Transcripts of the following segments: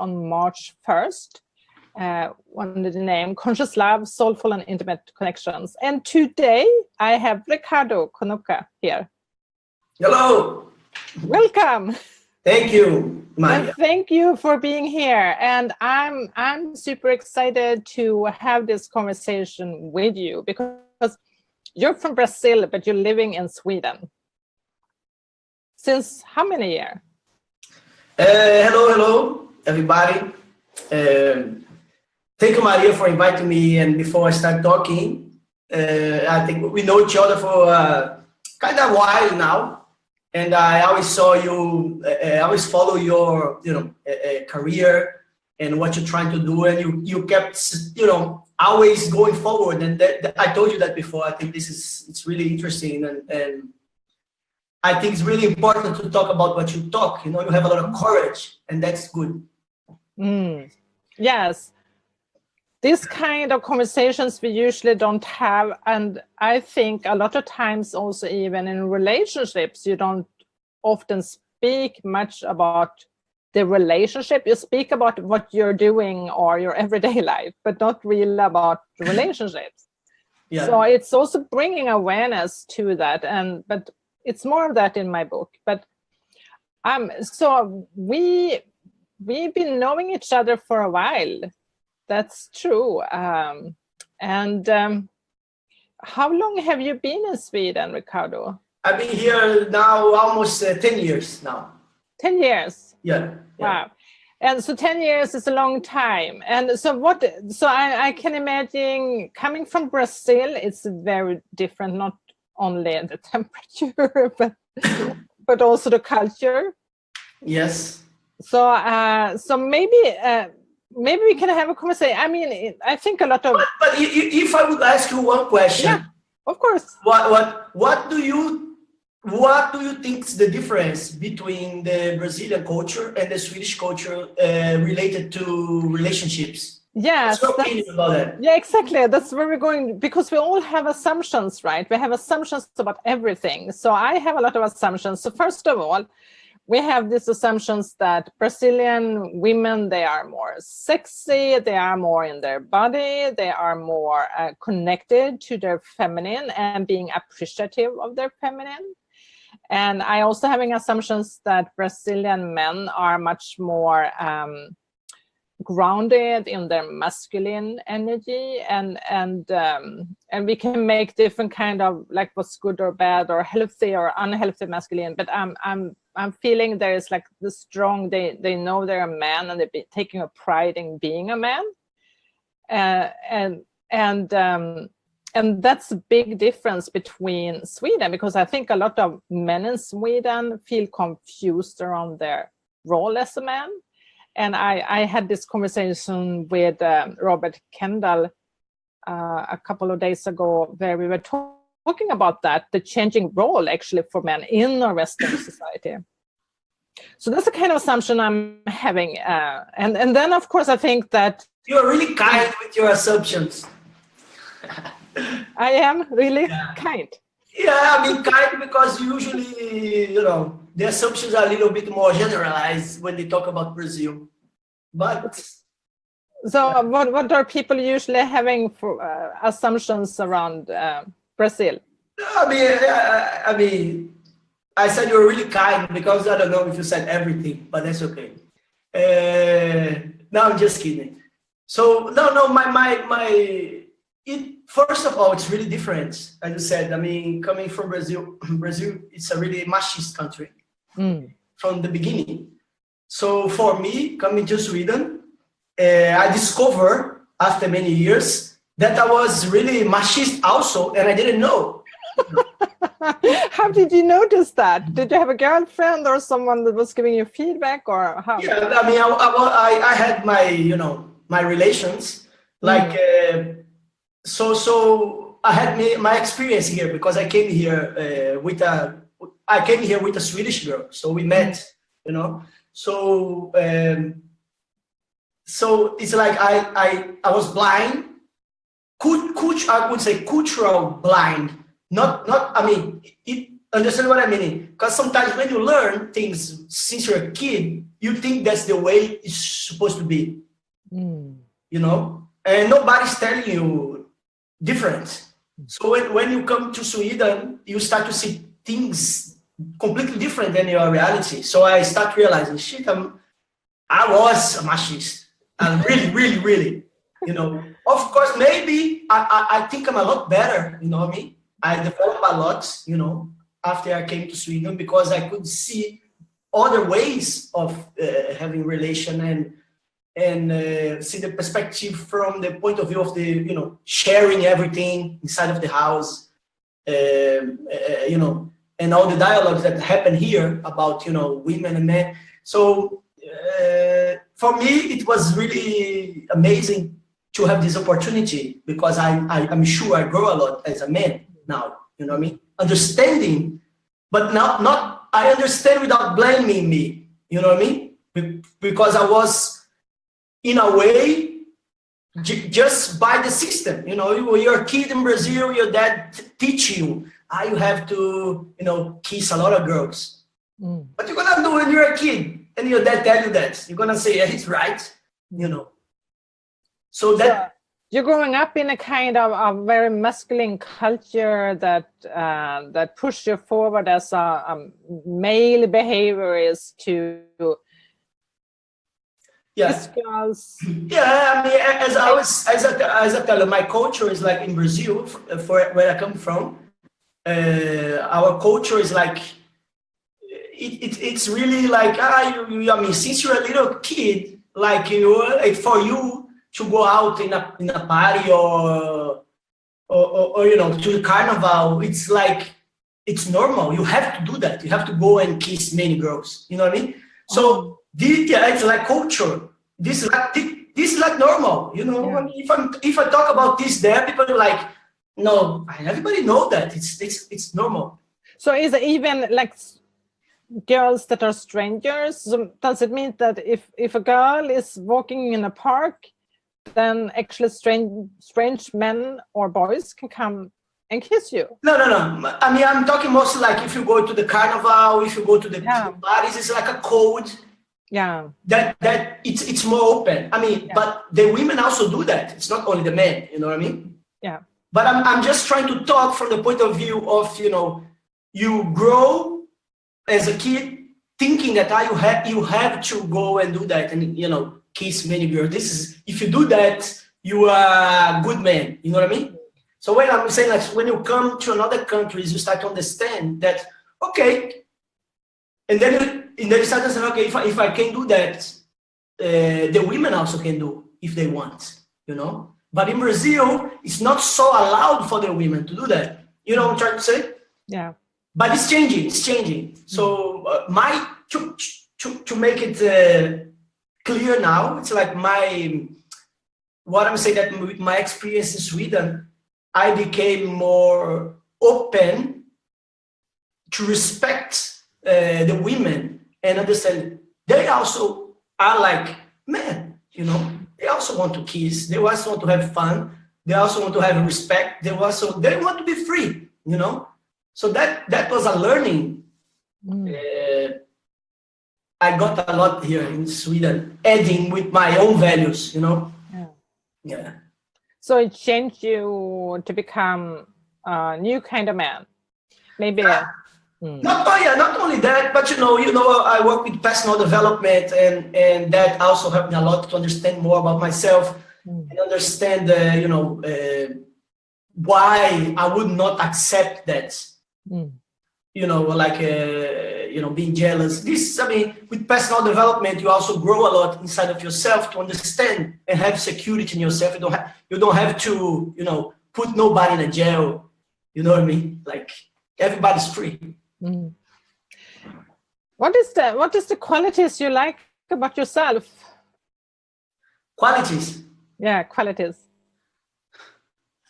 on March 1st under the name Conscious Love, Soulful and Intimate Connections. And today I have Ricardo Conuca here. Hello. Welcome. Thank you, Maya. And thank you for being here. And I'm super excited to have this conversation with you because you're from Brazil, but you're living in Sweden. Since how many years? Hello, everybody. Thank you, Maria, for inviting me. And before I start talking, I think we know each other for kind of a while now. And I always saw you, I always follow your, career and what you're trying to do. And you kept, always going forward. And I told you that before. I think it's really interesting. And I think it's really important to talk about what you talk. You have a lot of courage, and that's good. Yes. These kind of conversations we usually don't have. And I think a lot of times also even in relationships, you don't often speak much about the relationship. You speak about what you're doing or your everyday life, but not really about relationships. Yeah. So it's also bringing awareness to that. But it's more of that in my book. But so we've been knowing each other for a while. That's true. How long have you been in Sweden, Ricardo? I've been here now almost 10 years now. 10 years? Yeah. Wow. And so 10 years is a long time. And so I can imagine coming from Brazil, it's very different, not only the temperature, but also the culture. Yes. So maybe we can have a conversation. I mean, I think a lot of. But if I would ask you one question. Yeah, of course. What do you think is the difference between the Brazilian culture and the Swedish culture related to relationships? Yes. What's your opinion about that? Yeah, exactly. That's where we're going, because we all have assumptions, right? We have assumptions about everything. So I have a lot of assumptions. So first of all, we have these assumptions that Brazilian women, they are more sexy, they are more in their body, they are more connected to their feminine and being appreciative of their feminine. And I also having assumptions that Brazilian men are much more grounded in their masculine energy, and we can make different kind of like what's good or bad or healthy or unhealthy masculine. But I'm feeling there is like the strong, they know they're a man and they're taking a pride in being a man, and that's a big difference between Sweden, because I think a lot of men in Sweden feel confused around their role as a man. And I had this conversation with Robert Kendall a couple of days ago, where we were talking about that, the changing role actually for men in our Western society. So that's the kind of assumption I'm having. And then, of course, I think that... You're really kind with your assumptions. I am really kind. Yeah, I mean kind because usually, the assumptions are a little bit more generalized when they talk about Brazil. But so, what are people usually having for assumptions around Brazil? I mean, I said you're really kind because I don't know if you said everything, but that's okay. No, I'm just kidding. So no, first of all, it's really different. As you said, I mean, coming from Brazil, it's a really machist country from the beginning. So for me, coming to Sweden, I discovered after many years that I was really machist also, and I didn't know. How did you notice that? Did you have a girlfriend or someone that was giving you feedback, or how? Yeah, I mean, I had my relations, like, so I had my experience here because I came here with a Swedish girl. So we met, So it's like I was blind. I would say cultural blind. Not. I mean, understand what I mean? Because sometimes when you learn things since you're a kid, you think that's the way it's supposed to be, Mm. you know, and nobody's telling you different. So when you come to Sweden, you start to see things completely different than your reality. So I start realizing, shit, I was a machist. And really, really, really, you know. Of course, maybe I think I'm a lot better, you know what I mean? I developed a lot, you know, after I came to Sweden, because I could see other ways of having relation and see the perspective from the point of view of the, you know, sharing everything inside of the house, you know, and all the dialogues that happen here about, you know, women and men. So for me, it was really amazing to have this opportunity, because I'm sure I grow a lot as a man now, you know what I mean? Understanding, but not I understand without blaming me, you know what I mean? Because I was, in a way, just by the system, you know, you're a kid in Brazil, your dad teach you how you have to, you know, kiss a lot of girls. What you're gonna do when you're a kid and your dad tell you that? You're gonna say, yeah, he's right, you know. So that you're growing up in a kind of a very masculine culture that that push you forward as a male behavior is to kiss girls. Yeah, I mean, as I tell you, my culture is like in Brazil, for where I come from. Our culture is like, it's really like, I mean, since you're a little kid, like for you to go out in a party or you know, to the carnival, it's like, it's normal. You have to do that. You have to go and kiss many girls. You know what I mean? So it's like culture. This is like normal. You know, I mean, if I talk about this there, people are like, no, everybody know that it's normal. So is it even like girls that are strangers? So does it mean that if a girl is walking in a park, then actually strange men or boys can come and kiss you? No. I mean, I'm talking mostly like if you go to the carnival, if you go to the parties, it's like a code. Yeah. That it's more open. I mean, but the women also do that. It's not only the men. You know what I mean? Yeah. But I'm just trying to talk from the point of view of, you know, you grow as a kid thinking that you have to go and do that and, you know, kiss many girls. This is, if you do that, you are a good man. You know what I mean? So when I'm saying, like, when you come to another countries, you start to understand that, okay, and then you start to say, okay, if I can do that, the women also can do if they want, you know. But in Brazil, it's not so allowed for the women to do that. You know what I'm trying to say? Yeah. But it's changing. It's changing. So to make it clear now, it's like what I'm saying, that with my experience in Sweden, I became more open to respect the women and understand they also are like men, you know. They also want to kiss. They also want to have fun. They also want to have respect. They want to be free, you know. So that was a learning. I got a lot here in Sweden, adding with my own values, you know. Yeah. So it changed you to become a new kind of man, maybe. Not only that, but you know, I work with personal development, and that also helped me a lot to understand more about myself and understand, you know, why I would not accept that. You know, like you know, being jealous. This, I mean, with personal development, you also grow a lot inside of yourself to understand and have security in yourself. You don't have to, you know, put nobody in a jail. You know what I mean? Like, everybody's free. What is the qualities you like about yourself? Qualities? Yeah, qualities.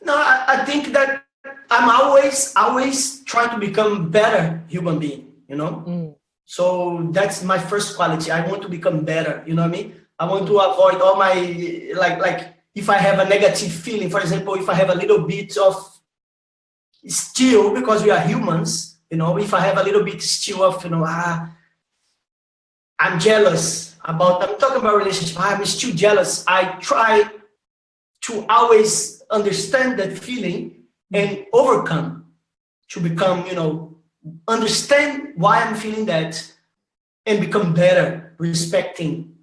No, I think that I'm always trying to become better human being, you know? So that's my first quality. I want to become better, you know what I mean? I want to avoid all my, like if I have a negative feeling, for example, if I have a little bit of still, because we are humans, you know, if I have a little bit still of, you know, I'm jealous I'm talking about relationship, I'm still jealous, I try to always understand that feeling and overcome, to become, understand why I'm feeling that and become better, respecting,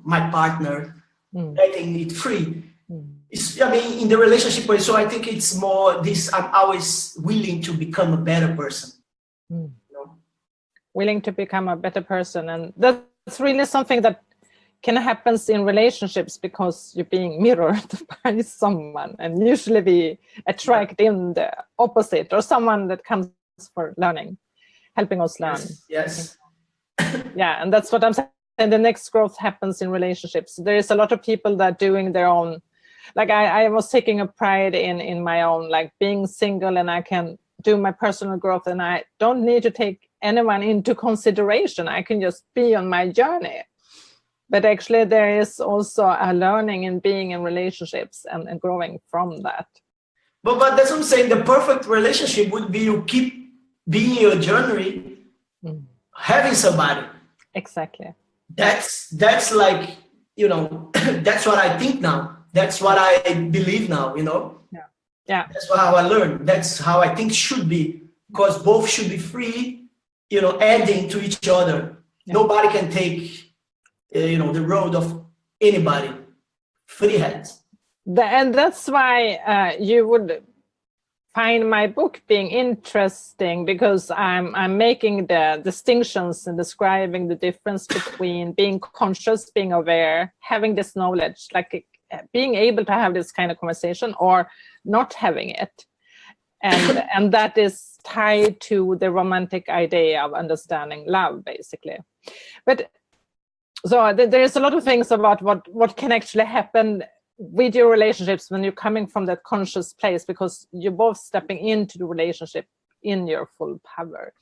my partner, letting it free. In the relationship way, so I think it's more this, I'm always willing to become a better person. Willing to become a better person. And that's really something that can happen in relationships, because you're being mirrored by someone, and usually we attract in the opposite, or someone that comes for learning, helping us learn. Yes. Yeah, and that's what I'm saying. And the next growth happens in relationships. There is a lot of people that are doing their own, like I was taking a pride in my own, like being single, and I can do my personal growth, and I don't need to take anyone into consideration. I can just be on my journey. But actually there is also a learning in being in relationships and growing from that. But that's what I'm saying. The perfect relationship would be you keep being your journey, having somebody. Exactly. That's like, that's what I think now. That's what I believe now, Yeah. That's how I learned. That's how I think should be, because both should be free, adding to each other. Yeah. Nobody can take, the road of anybody. Free hands. And that's why you would find my book being interesting, because I'm making the distinctions and describing the difference between being conscious, being aware, having this knowledge, like being able to have this kind of conversation, or not having it. And that is tied to the romantic idea of understanding love, basically. But so there is a lot of things about what can actually happen with your relationships when you're coming from that conscious place, because you're both stepping into the relationship in your full power,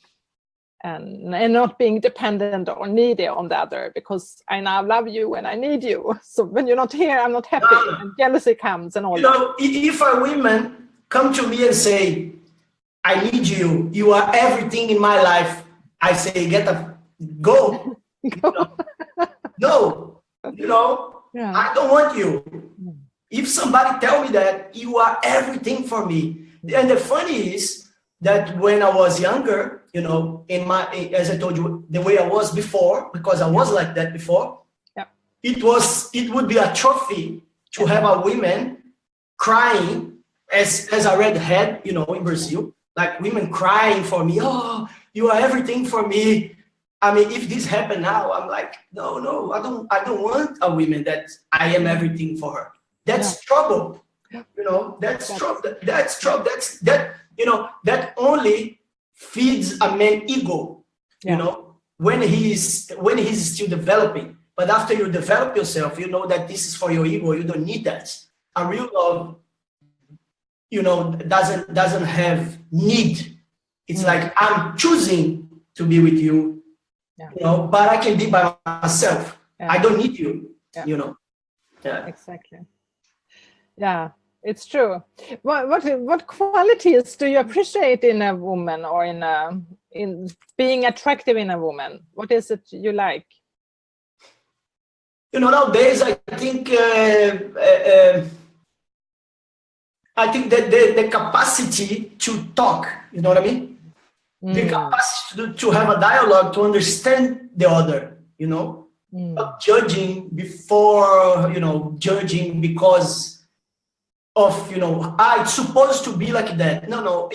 and not being dependent or needy on the other, because I now love you and I need you. So when you're not here, I'm not happy, and jealousy comes and all that. If a woman come to me and say, I need you, you are everything in my life, I say, go. No, yeah. I don't want you. If somebody tell me that you are everything for me, and the funny is that when I was younger, as I told you, the way I was before, because I was like that before, yeah. it would be a trophy to have a woman crying, as I read head, in Brazil, like women crying for me. Oh, you are everything for me. I mean, if this happened now, I'm like, no, I don't want a woman that I am everything for her. That's trouble. That's trouble. That's trouble. That only feeds a man's ego, when he's still developing. But after you develop yourself, you know that this is for your ego. You don't need that. A real love, doesn't have need. It's like, I'm choosing to be with you. But I can be by myself. I don't need you. Yeah. Exactly. Yeah, it's true. What qualities do you appreciate in a woman, or in being attractive in a woman? What is it you like? Nowadays I think that the capacity to talk. You know what I mean? The capacity to have a dialogue, to understand the other, not judging before, judging because of, it's supposed to be like that. No,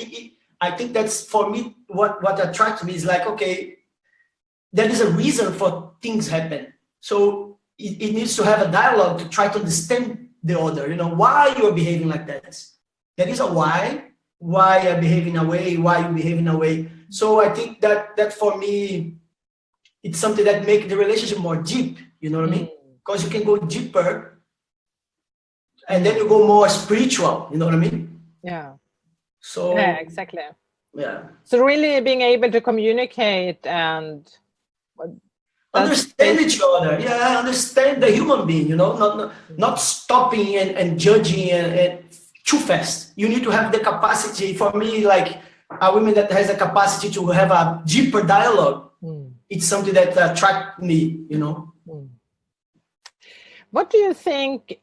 I think that's, for me, what attracts me is like, okay, there is a reason for things happen. So it needs to have a dialogue to try to understand the other, why you're behaving like that. There is a why you're behaving away, why you behaving away. So I think that for me, it's something that makes the relationship more deep, you know what I mean? Because you can go deeper, and then you go more spiritual, you know what I mean? Yeah. So yeah, exactly. Yeah. So really being able to communicate and understand each other. Yeah, understand the human being, not stopping and judging and too fast. You need to have the capacity, for me, like a woman that has the capacity to have a deeper dialogue, it's something that attracts me, you know. What do you think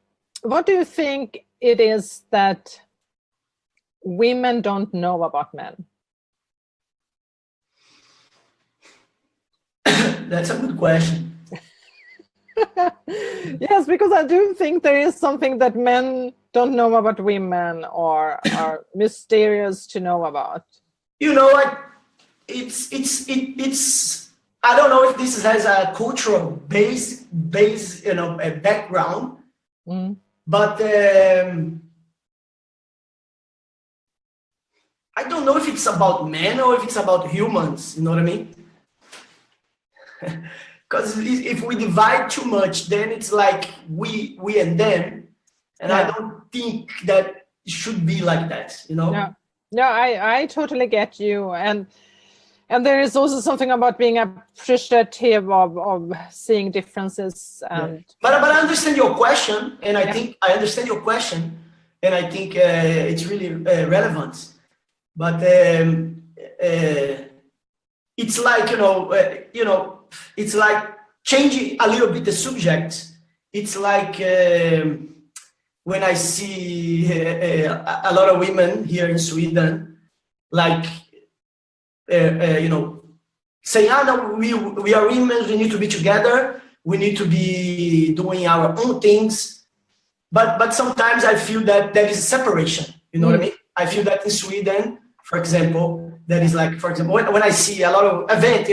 it is that women don't know about men? That's a good question. Yes, because I do think there is something that men don't know about women or are mysterious to know about. You know, it's I don't know if this has a cultural base, you know, a background, but I don't know if it's about men or if it's about humans. You know what I mean? Because if we divide too much, then it's like we and them, and I don't think that it should be like that. You know? No, I totally get you, and there is also something about being appreciative of seeing differences. And but I understand your question, and I think I understand your question, and I think it's really relevant. But it's like it's like changing a little bit the subject. It's like when I see a lot of women here in Sweden, like saying, no, we are women, we need to be together, we need to be doing our own things. But sometimes I feel that there is a separation. You know what I mean? I feel that in Sweden, for example, that is like, for example, when I see a lot of event,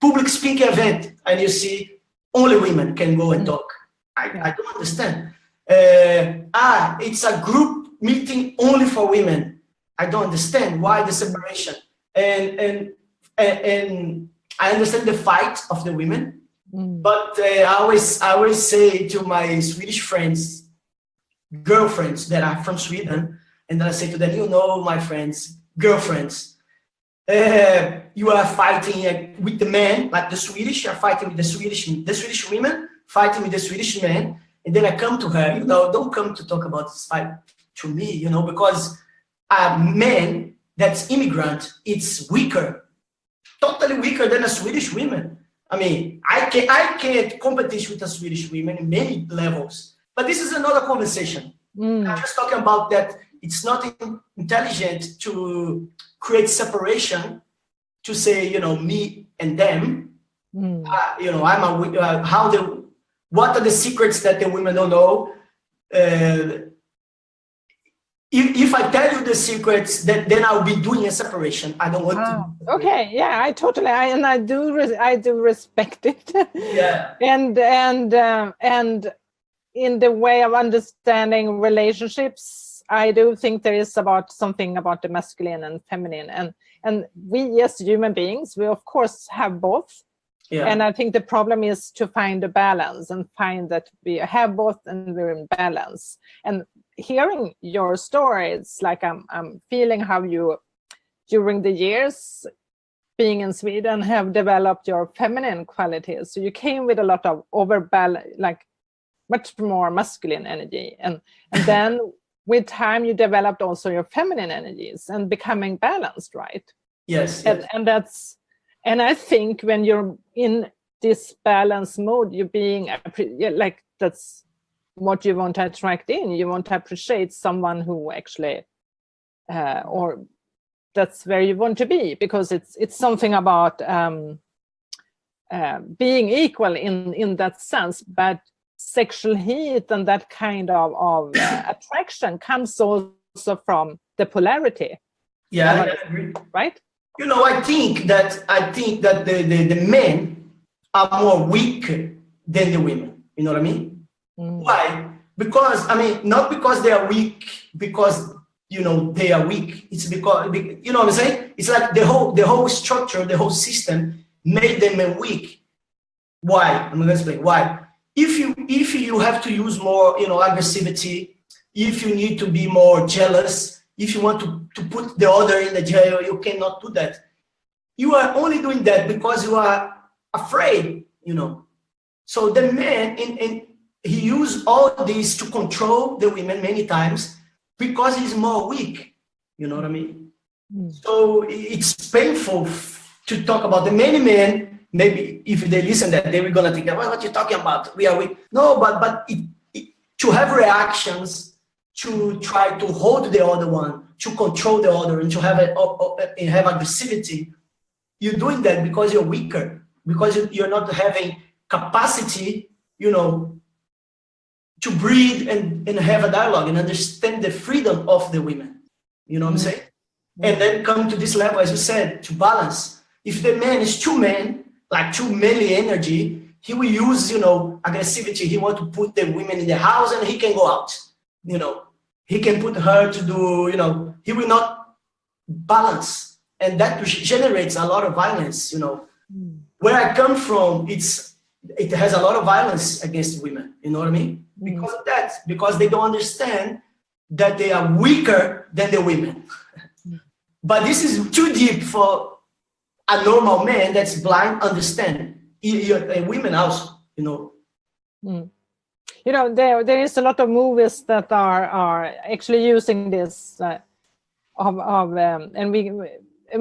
public speaking event, and you see only women can go and talk. I don't understand. It's a group meeting only for women. I don't understand why the separation. And I understand the fight of the women, but I always say to my Swedish friends, girlfriends that are from Sweden, and then I say to them, my friends, girlfriends, you are fighting with the men, like the Swedish are fighting with the Swedish women, fighting with the Swedish men, and then I come to her, don't come to talk about this fight to me, because a man that's immigrant, it's weaker, totally weaker than a Swedish woman. I mean, I can't compete with a Swedish woman in many levels, but this is another conversation. I'm just talking about that. It's not intelligent to create separation, to say, me and them. What are the secrets that the women don't know? If I tell you the secrets, then I'll be doing a separation. I don't want to. Okay, yeah, I totally, I do respect it. Yeah. and in the way of understanding relationships, I do think there is something about the masculine and feminine, and we as human beings, we of course have both. Yeah. And I think the problem is to find a balance and find that we have both and we're in balance. And hearing your story, it's like I'm feeling how you, during the years being in Sweden, have developed your feminine qualities. So you came with a lot of like much more masculine energy, and then with time you developed also your feminine energies and becoming balanced, right? Yes. And I think when you're in this balance mode, you're being like, that's what you want to attract in. You want to appreciate someone who actually, or that's where you want to be, because it's something about being equal in that sense. But sexual heat and that kind of attraction comes also from the polarity. Yeah, I agree. Right? I think that the men are more weak than the women. You know what I mean? Why? Because, not because they are weak, because, they are weak. It's because, you know what I'm saying? It's like the whole structure, the whole system made them weak. Why? I'm going to explain why. If you have to use more, aggressivity, if you need to be more jealous, if you want to put the other in the jail, you cannot do that. You are only doing that because you are afraid, So the man, and he used all this to control the women many times because he's more weak. You know what I mean? So it's painful to talk about the many men, maybe if they listen that, they were gonna think, well, what you talking about? We are weak. No, but to have reactions, to try to hold the other one, to control the other, and to have aggressivity, you're doing that because you're weaker, because you're not having capacity, to breathe and have a dialogue and understand the freedom of the women. You know what I'm saying? And then come to this level, as you said, to balance. If the man is too manly energy, he will use, aggressivity. He want to put the women in the house and he can go out. He can put her to do, he will not balance. And that generates a lot of violence, Where I come from, it has a lot of violence against women. You know what I mean? Because of that, because they don't understand that they are weaker than the women. But this is too deep for a normal man that's blind understand. Women also, There is a lot of movies that are actually using this and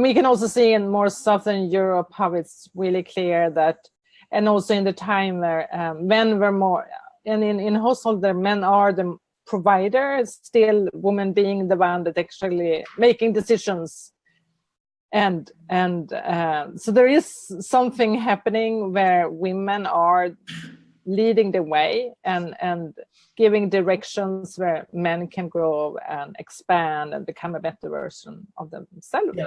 we can also see in more southern Europe how it's really clear that, and also in the time where men were more, and in household the men are the provider, still women being the one that actually making decisions. And so there is something happening where women are leading the way and giving directions where men can grow and expand and become a better version of themselves.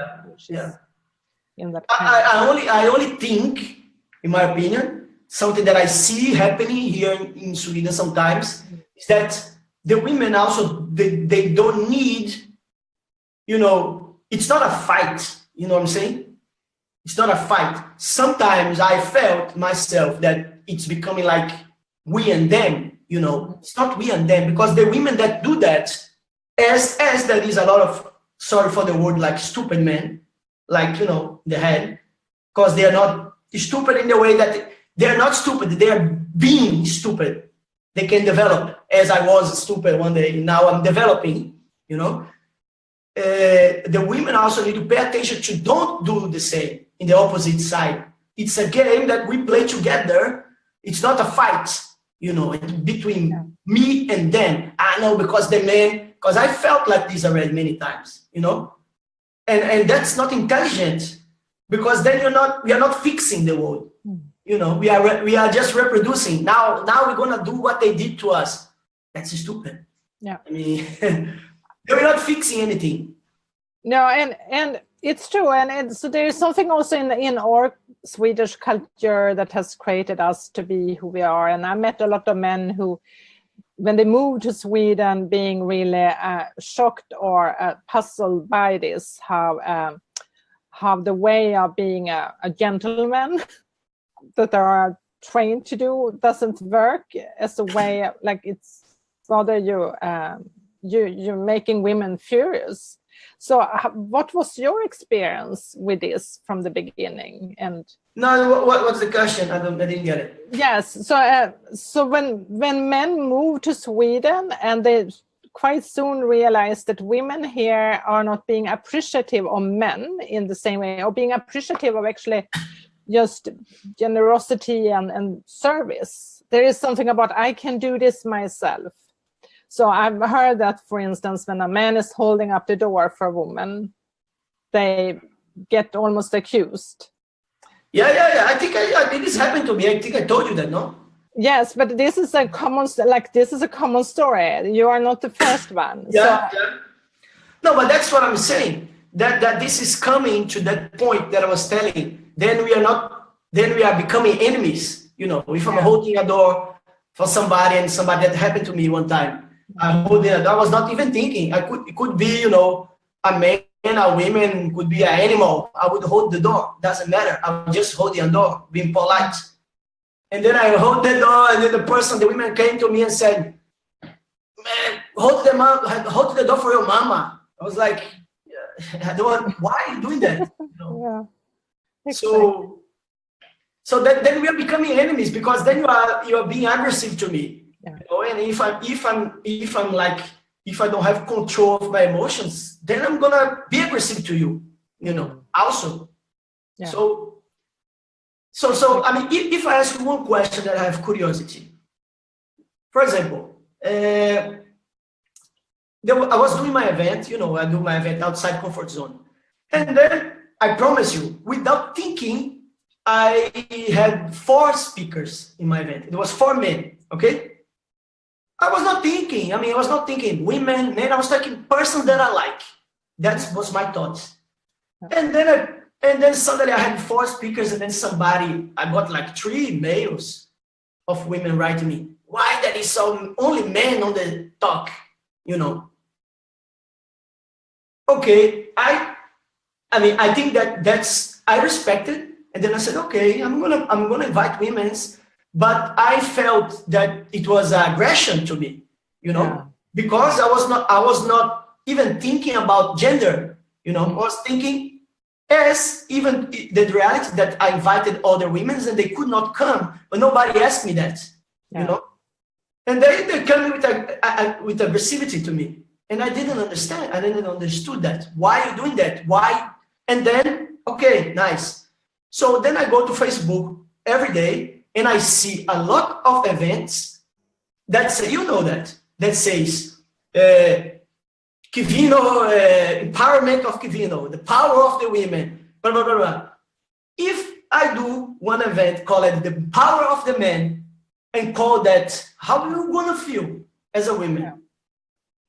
In that I only think, in my opinion, something that I see happening here in Sweden sometimes is that the women also, they don't need, it's not a fight. You know what I'm saying? It's not a fight. Sometimes I felt myself that it's becoming like we and them, It's not we and them, because the women that do that, as there is a lot of, sorry for the word, like stupid men, like, the head, because they are not stupid in the way that they're not stupid. They are being stupid. They can develop, as I was stupid one day. Now I'm developing, the women also need to pay attention to don't do the same in the opposite side. It's a game that we play together. It's not a fight, between me and them. I know because I felt like this already many times, and that's not intelligent, because then we are not fixing the world. We are just reproducing. Now we're gonna do what they did to us. That's stupid. Yeah. I mean, we're not fixing anything. No, and it's true, and so there is something also in our Swedish culture that has created us to be who we are. And I met a lot of men who, when they moved to Sweden, being really shocked or puzzled by this, how the way of being a gentleman that they are trained to do doesn't work as a way, like it's rather you're making women furious. So what was your experience with this from the beginning? And no, what's the question? I didn't get it. Yes, so when men move to Sweden and they quite soon realize that women here are not being appreciative of men in the same way, or being appreciative of actually just generosity and service. There is something about, I can do this myself. So I've heard that, for instance, when a man is holding up the door for a woman, they get almost accused. Yeah. I think this happened to me. I think I told you that, no? Yes, but this is a common story. You are not the first one. Yeah. No, but that's what I'm saying. That this is coming to that point that I was telling. Then we are becoming enemies. If I'm holding a door for somebody, and somebody that happened to me one time. I was not even thinking. It could be, a man, a woman, could be an animal. I would hold the door. Doesn't matter. I would just hold the door, being polite. And then I hold the door, and then the women came to me and said, "Man, hold the door for your mama." I was like, I don't want. Why are you doing that? Yeah. Exactly. So then we are becoming enemies, because then you are being aggressive to me. Yeah. And if I don't have control of my emotions, then I'm gonna be aggressive to you. Also. Yeah. So I mean, if I ask you one question that I have curiosity, for example, I was doing my event, you know, I do my event outside comfort zone. And then I promise you, without thinking, I had 4 speakers in my event. It was 4 men, okay? I was not thinking, I was not thinking women, men, I was thinking persons that I like. That was my thoughts. And then suddenly I had 4 speakers, and then I got like 3 mails of women writing me, why there is so only men on the talk, you know? Okay, I think that's, I respect it. And then I said, okay, I'm gonna invite women's, but I felt that it was aggression to me, you know, because I was not even thinking about gender, you know, I was thinking as even the reality that I invited other women's and they could not come, but nobody asked me that, you know, and they come with aggressivity to me. And I didn't understand. I didn't understood that. Why are you doing that? Why? And then, okay, nice. So then I go to Facebook every day and I see a lot of events that say, you know, that says, Kivino, empowerment of Kivino, the power of the women, blah, blah, blah, blah. If I do one event called the power of the men and call that, how do you want to feel as a woman?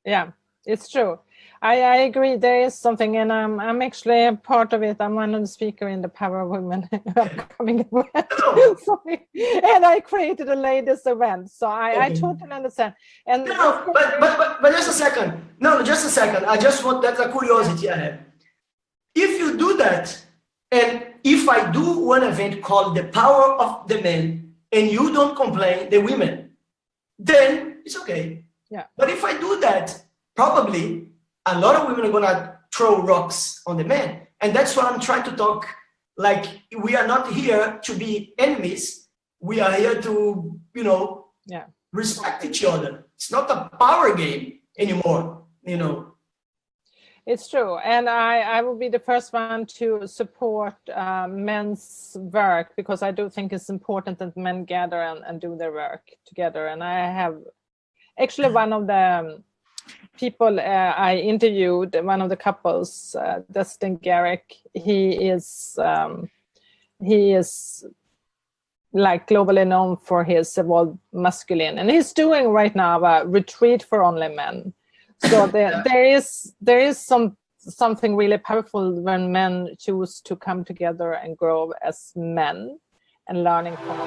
Yeah, it's true. I agree. There is something, and I'm actually a part of it. I'm one of the speakers in the Power of Women upcoming event. And I created a ladies event, so I totally understand. And no, but just a second. No, just a second. I just want, that's a curiosity I have. If you do that, and if I do one event called the Power of the Men, and you don't complain, the women, then it's okay. Yeah. But if I do that, probably a lot of women are gonna throw rocks on the men. And that's what I'm trying to talk. Like, we are not here to be enemies. We are here to, you know, respect each other. It's not a power game anymore, you know. It's true. And I will be the first one to support men's work, because I do think it's important that men gather and do their work together. And I have actually one of the people I interviewed, one of the couples, Dustin Garrick, he is like globally known for his evolved masculine, and he's doing right now a retreat for only men. So there is something really powerful when men choose to come together and grow as men and learning from